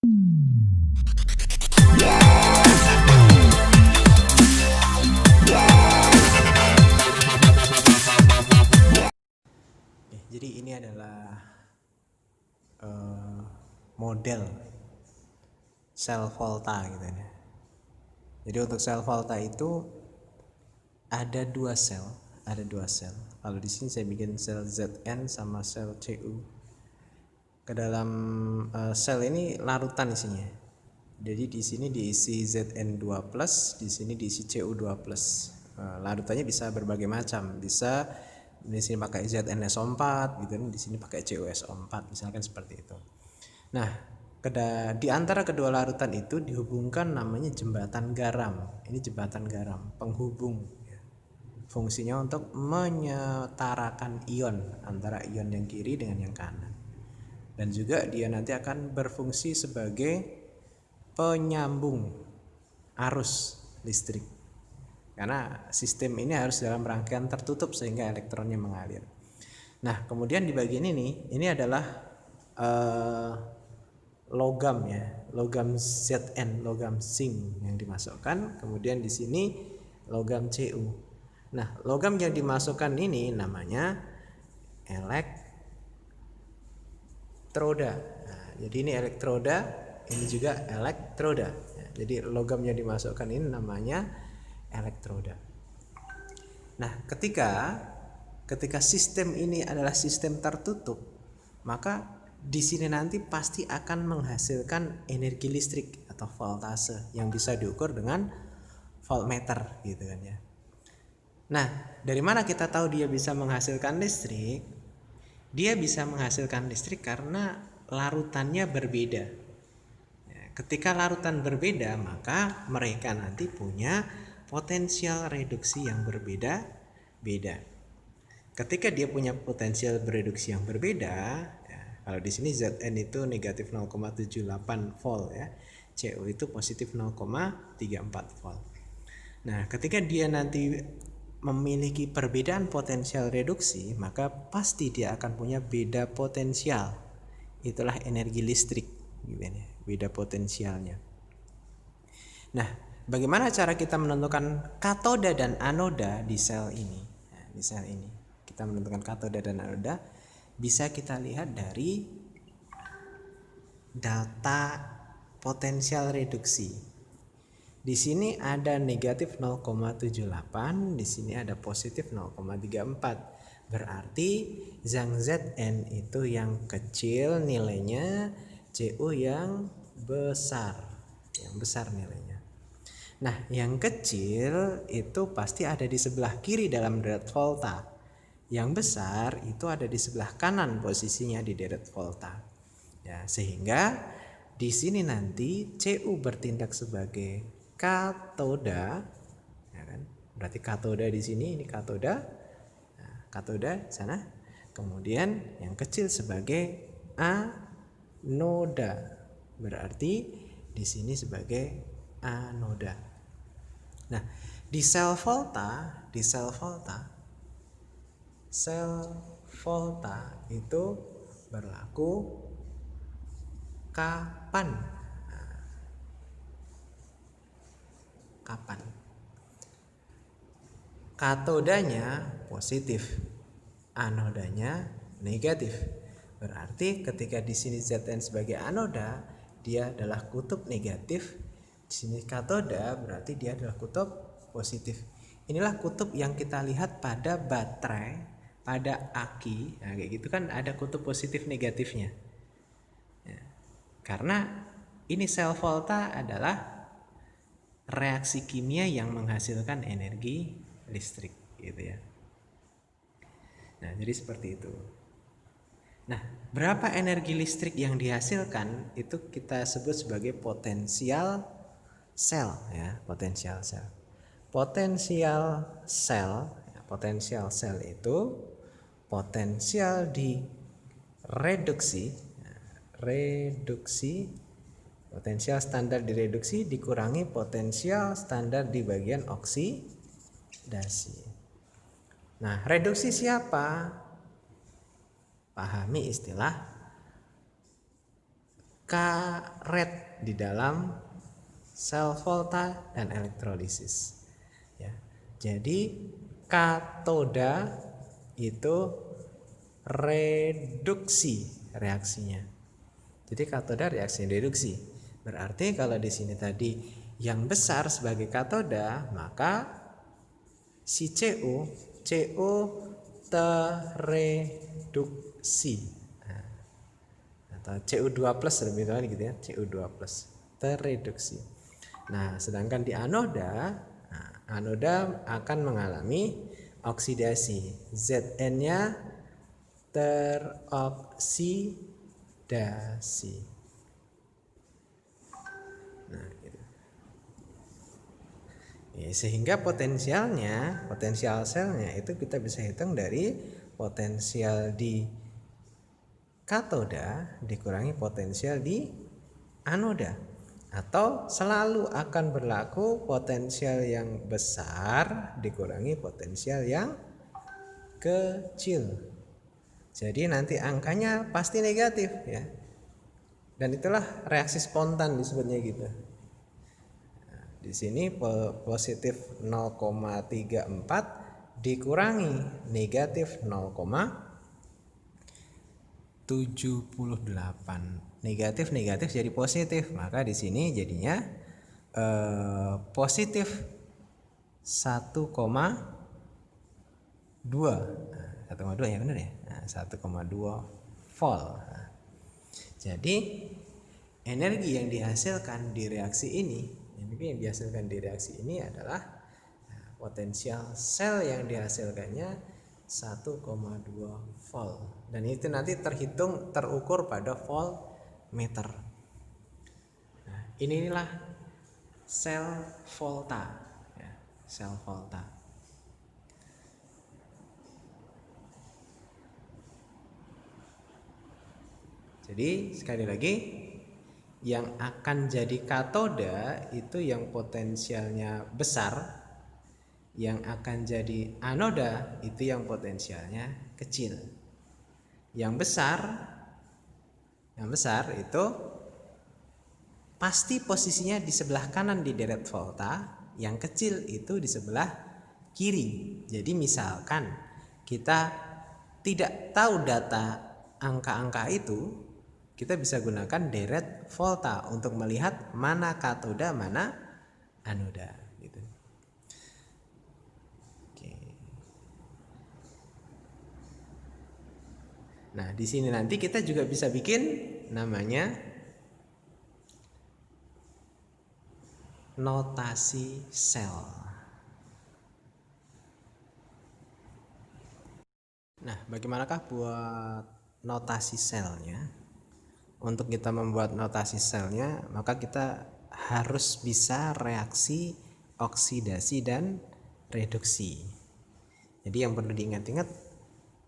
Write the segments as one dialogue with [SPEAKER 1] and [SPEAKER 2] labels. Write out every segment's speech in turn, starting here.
[SPEAKER 1] Jadi ini adalah model sel volta gitu ya. Jadi untuk sel volta itu ada dua sel. Kalau di sini saya bikin sel Zn sama sel Cu. Ke dalam sel ini larutan isinya. Jadi di sini diisi Zn2+, di sini diisi Cu2+. Larutannya bisa berbagai macam. Bisa di sini pakai ZnSO4 gitu, di sini pakai CuSO4 misalkan seperti itu. Nah, di antara kedua larutan itu dihubungkan namanya jembatan garam. Ini jembatan garam, penghubung. Fungsinya untuk menyetarakan ion antara ion yang kiri dengan yang kanan. Dan juga dia nanti akan berfungsi sebagai penyambung arus listrik. Karena sistem ini harus dalam rangkaian tertutup sehingga elektronnya mengalir. Nah, kemudian di bagian ini adalah logam ya, logam Zn, logam zinc yang dimasukkan. Kemudian di sini logam Cu. Nah, logam yang dimasukkan ini namanya elektroda. Nah, jadi ini elektroda, ini juga elektroda. Jadi logam yang dimasukkan ini namanya elektroda. Nah, ketika sistem ini adalah sistem tertutup, maka di sini nanti pasti akan menghasilkan energi listrik atau voltase yang bisa diukur dengan voltmeter gitu kan ya. Nah, dari mana kita tahu dia bisa menghasilkan listrik? Dia bisa menghasilkan listrik karena larutannya berbeda. Ketika larutan berbeda, maka mereka nanti punya potensial reduksi yang berbeda-beda. Ketika dia punya potensial reduksi yang berbeda, ya, kalau di sini Zn itu negatif 0,78 volt ya, Cu itu positif 0,34 volt. Nah, ketika dia nanti memiliki perbedaan potensial reduksi, maka pasti dia akan punya beda potensial. Itulah energi listrik, gitu ya, beda potensialnya. Nah, bagaimana cara kita menentukan katoda dan anoda di sel ini? Nah, di sel ini kita menentukan katoda dan anoda bisa kita lihat dari data potensial reduksi. Di sini ada negatif 0,78, di sini ada positif 0,34. Berarti Zang Zn itu yang kecil nilainya, Cu yang besar nilainya. Nah, yang kecil itu pasti ada di sebelah kiri dalam deret volta. Yang besar itu ada di sebelah kanan posisinya di deret volta. Ya, sehingga di sini nanti Cu bertindak sebagai katoda, ya kan? Berarti katoda di sini, ini katoda, nah, katoda sana. Kemudian yang kecil sebagai anoda, berarti di sini sebagai anoda. Nah, di sel volta itu berlaku kapan? Kapan? Katodanya positif, anodanya negatif. Berarti ketika di sini Zn sebagai anoda, dia adalah kutub negatif. Di sini katoda berarti dia adalah kutub positif. Inilah kutub yang kita lihat pada baterai, pada aki. Nah, kayak gitu kan ada kutub positif negatifnya. Ya. Karena ini sel volta adalah reaksi kimia yang menghasilkan energi listrik gitu ya. Nah, jadi seperti itu. Nah, berapa energi listrik yang dihasilkan itu kita sebut sebagai potensial sel ya, potensial sel. Potensial sel itu potensial di reduksi potensial standar direduksi dikurangi potensial standar di bagian oksidasi. Nah, reduksi siapa? Pahami istilah karet di dalam sel volta dan elektrolisis. Ya. Jadi katoda itu reduksi reaksinya. Jadi katoda reaksi reduksi. Berarti kalau di sini tadi yang besar sebagai katoda, maka si CO tereduksi. Atau Cu2 plus lebih tepatnya gitu ya, Cu2 plus tereduksi. Nah, sedangkan di anoda, anoda akan mengalami oksidasi. Zn-nya teroksidasi. Nah, gitu. Ya, sehingga potensial selnya itu kita bisa hitung dari potensial di katoda dikurangi potensial di anoda, atau selalu akan berlaku potensial yang besar dikurangi potensial yang kecil. Jadi nanti angkanya pasti negatif ya. Dan itulah reaksi spontan disebutnya gitu. Nah, di sini positif 0,34 dikurangi negatif 0,78. Negatif jadi positif, maka di sini jadinya positif 1,2. 1,2 ya benar ya. Nah, 1,2 volt. Jadi energi yang dihasilkan di reaksi ini, adalah potensial sel yang dihasilkannya 1,2 volt. Dan itu nanti terukur pada voltmeter. Nah, inilah sel volta ya, sel volta. Jadi sekali lagi, yang akan jadi katoda itu yang potensialnya besar, yang akan jadi anoda itu yang potensialnya kecil. Yang besar itu pasti posisinya di sebelah kanan di deret volta, yang kecil itu di sebelah kiri. Jadi misalkan kita tidak tahu data angka-angka itu, kita bisa gunakan deret volta untuk melihat mana katoda, mana anoda gitu. Oke. Nah, di sini nanti kita juga bisa bikin namanya notasi sel. Nah, bagaimanakah buat notasi selnya? Untuk kita membuat notasi selnya, maka kita harus bisa reaksi oksidasi dan reduksi. Jadi yang perlu diingat-ingat,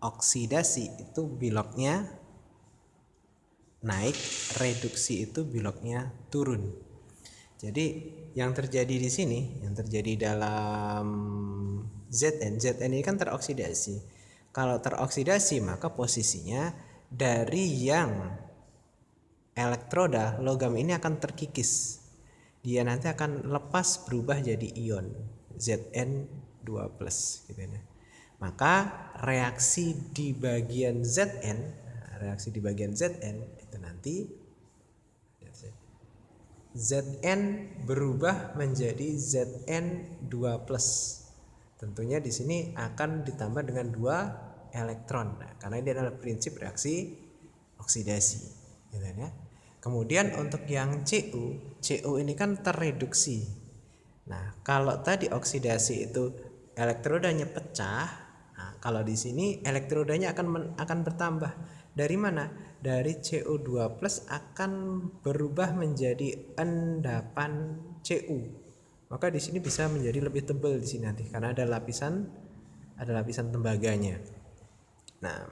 [SPEAKER 1] oksidasi itu biloknya naik, reduksi itu biloknya turun. Jadi yang terjadi di sini, yang terjadi dalam Zn ini kan teroksidasi. Kalau teroksidasi, maka posisinya dari yang elektroda logam ini akan terkikis. Dia nanti akan lepas berubah jadi ion Zn2+ gitu ya. Maka reaksi di bagian Zn itu nanti Zn berubah menjadi Zn2+. Tentunya di sini akan ditambah dengan 2 elektron. Nah, karena ini adalah prinsip reaksi oksidasi, gitu ya. Kemudian untuk yang Cu ini kan tereduksi. Nah, kalau tadi oksidasi itu elektrodanya pecah, nah, kalau di sini elektrodanya akan bertambah. Dari mana? Dari Cu2+ akan berubah menjadi endapan Cu. Maka di sini bisa menjadi lebih tebal di sini nanti karena ada lapisan tembaganya. Nah,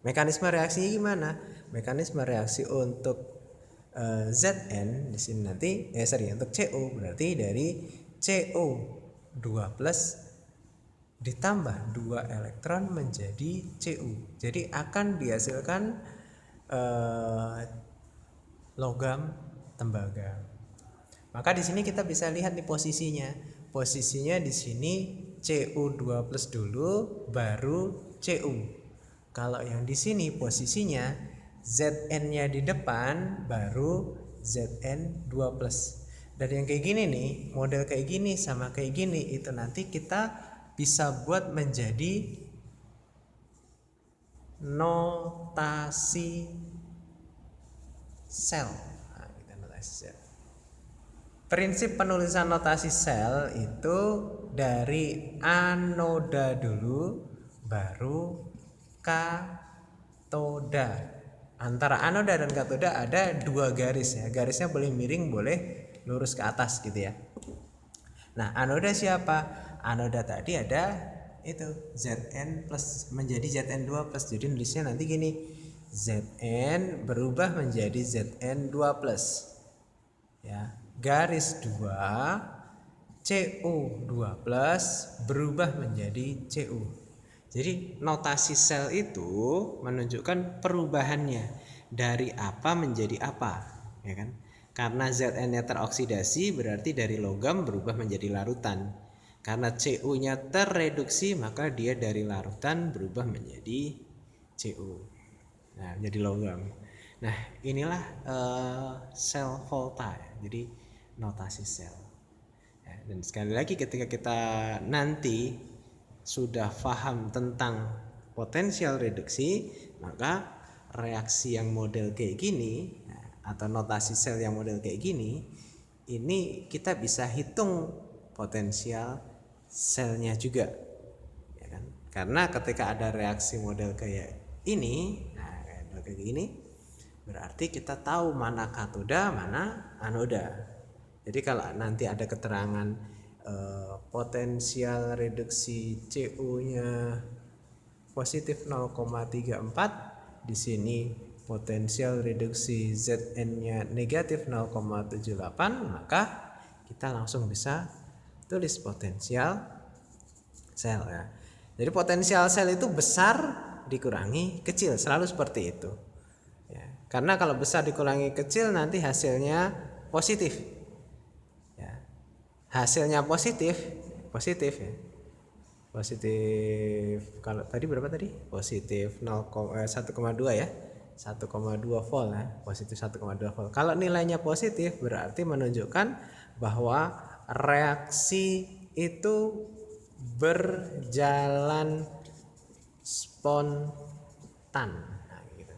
[SPEAKER 1] mekanisme reaksinya gimana? Mekanisme reaksi untuk Zn di sini nanti untuk Cu berarti dari Cu2+ ditambah 2 elektron menjadi Cu. Jadi akan dihasilkan logam tembaga. Maka di sini kita bisa lihat nih posisinya. Posisinya di sini Cu2+ dulu baru Cu. Kalau yang di sini posisinya Zn-nya di depan baru Zn2+. Dan yang kayak gini nih, model kayak gini sama kayak gini itu nanti kita bisa buat menjadi notasi sel. Nah, kita notasi sel. Prinsip penulisan notasi sel itu dari anoda dulu baru katoda. Antara anoda dan katoda ada 2 garis ya. Garisnya boleh miring, boleh lurus ke atas gitu ya. Nah, anoda siapa? Anoda tadi ada itu Zn plus menjadi Zn2+. Jadi nulisnya nanti gini. Zn berubah menjadi Zn2+. Ya, garis 2 Cu2+ berubah menjadi Cu. Jadi notasi sel itu menunjukkan perubahannya dari apa menjadi apa, ya kan? Karena Zn-nya teroksidasi berarti dari logam berubah menjadi larutan. Karena Cu-nya terreduksi maka dia dari larutan berubah menjadi Cu. Nah, jadi logam. Nah, inilah sel volta ya. Jadi notasi sel. Ya, dan sekali lagi ketika kita nanti sudah paham tentang potensial reduksi, maka reaksi yang model kayak gini atau notasi sel yang model kayak gini, ini kita bisa hitung potensial selnya juga, ya kan? Karena ketika ada reaksi model kayak ini, kayak gini, berarti kita tahu mana katoda, mana anoda. Jadi kalau nanti ada keterangan potensial reduksi Cu-nya positif 0,34, di sini potensial reduksi Zn-nya negatif 0,78, maka kita langsung bisa tulis potensial sel ya. Jadi potensial sel itu besar dikurangi kecil, selalu seperti itu. Ya, karena kalau besar dikurangi kecil nanti hasilnya positif. Hasilnya positif ya. Positif kalau tadi berapa tadi? Positif 1,2 ya. 1,2 volt ya. Positif 1,2 volt. Kalau nilainya positif berarti menunjukkan bahwa reaksi itu berjalan spontan. Nah, gitu.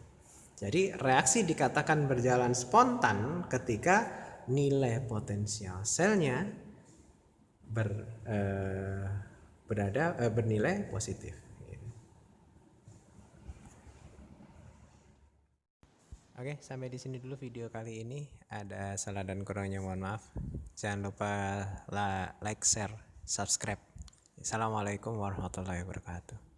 [SPEAKER 1] Jadi reaksi dikatakan berjalan spontan ketika nilai potensial selnya bernilai positif. Oke, sampai di sini dulu video kali ini. Ada salah dan kurangnya mohon maaf. Jangan lupa like, share, subscribe. Assalamualaikum warahmatullahi wabarakatuh.